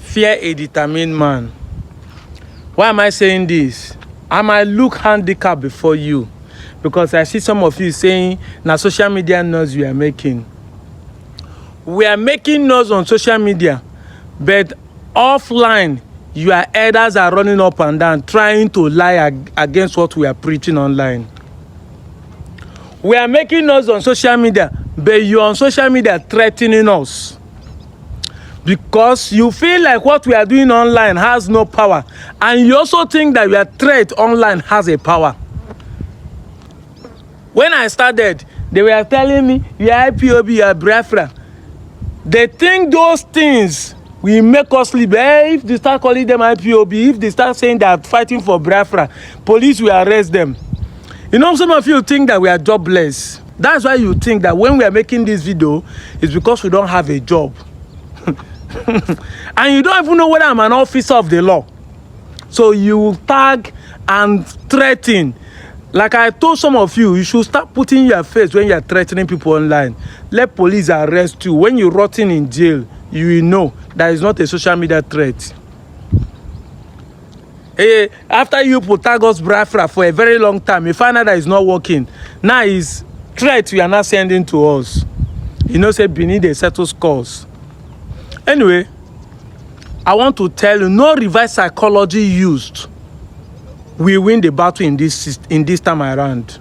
Fear a determined man. Why am I saying this? I might look handicapped before you because I see some of you saying, now social media noise we are making. We are making noise on social media, but offline, your elders are running up and down, trying to lie against what we are preaching online. We are making noise on social media, but you're on social media threatening us. Because you feel like what we are doing online has no power. And you also think that your threat online has a power. When I started, they were telling me, you're IPOB, you're Biafra. They think those things will make us sleep. If they start calling them IPOB, if they start saying they are fighting for Biafra, police will arrest them. You know, some of you think that we are jobless. That's why you think that when we are making this video, it's because we don't have a job. And you don't even know whether I'm an officer of the law. So you tag and threaten. Like I told some of you, you should start putting your face when you are threatening people online. Let police arrest you. When you're rotting in jail, you will know that it's not a social media threat. Hey, after you put Tagos Biafra for a very long time, you find out that it's not working. Now it's threat you are not sending to us. You know, say Benin, they settle scores. Anyway, I want to tell you, no reverse psychology used. We win the battle in this time around.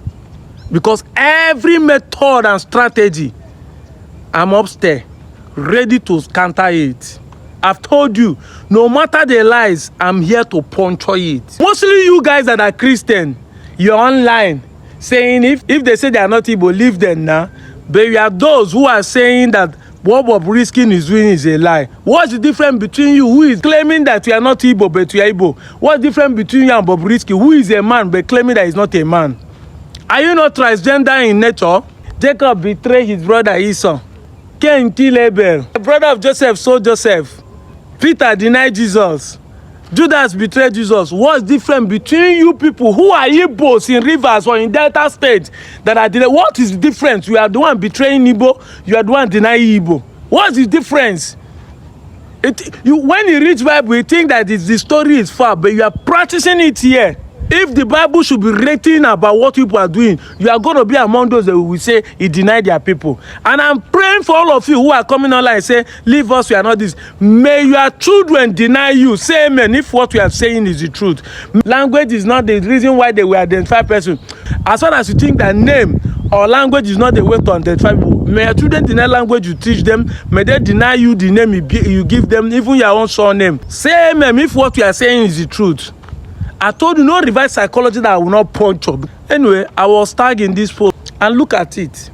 Because every method and strategy, I'm upstairs, ready to counter it. I've told you, no matter the lies, I'm here to puncture it. Mostly you guys that are Christian, you're online saying if they say they are not Igbo, leave them now. But you are those who are saying that what Bobrisky is doing is a lie. What's the difference between you who is claiming that you are not Igbo but you are Igbo? What's the difference between you and Bobrisky who is a man but claiming that he's not a man? Are you not transgender in nature? Jacob betrayed his brother Esau. Cain killed Abel. The brother of Joseph sold Joseph. Peter denied Jesus. Judas betrayed Jesus. What's different between you people who are Igbos in rivers or in Delta State that are what is the difference? You are the one betraying Igbo, you are the one denying Igbo. What's the difference? When you read Bible, you think that the story is far, but you are practicing it here. If the Bible should be written about what people are doing, you are going to be among those that will say he denied their people. And I'm praying for all of you who are coming online and say, leave us, we are not this. May your children deny you. Say amen if what we are saying is the truth. Language is not the reason why they will identify person. As far as you think that name or language is not the way to identify people, may your children deny language you teach them. May they deny you the name you give them, even your own surname. Say amen if what we are saying is the truth. I told you no reverse psychology that I will not punch up. Anyway, I was tagging this post and look at it.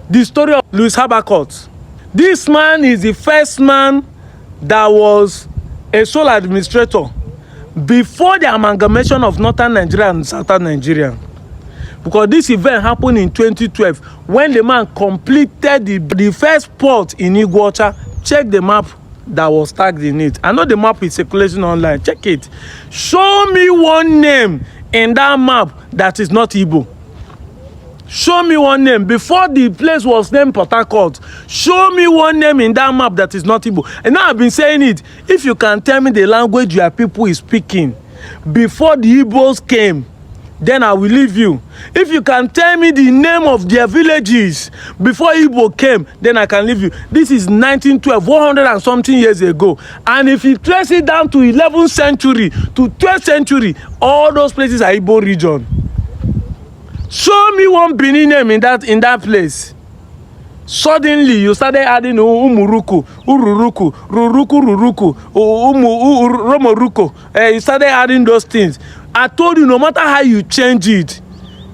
The story of Louis Habakot. This man is the first man that was a sole administrator before the amalgamation of Northern Nigeria and Southern Nigeria. Because this event happened in 2012 when the man completed the first port in Iguacha. Check the map that was tagged in it. I know the map is circulating online. Check it. Show me one name in that map that is not Igbo. Show me one name. Before the place was named Port Harcourt, show me one name in that map that is not Igbo. And now I've been saying it. If you can tell me the language your people is speaking before the Igbos came, then I will leave you. If you can tell me the name of their villages before Igbo came, then I can leave you. This is 1912, 100 and something years ago. And if you trace it down to 11th century, to 12th century, all those places are Igbo region. Show me one Benin name in that place. Suddenly, you started adding Umuruku, Ururuku, Ruruku, Romoruko. You started adding those things. I told you, no matter how you change it,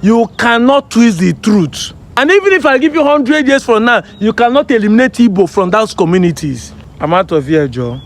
you cannot twist the truth. And even if I give you 100 years from now, you cannot eliminate Igbo from those communities. I'm out of here, Joe.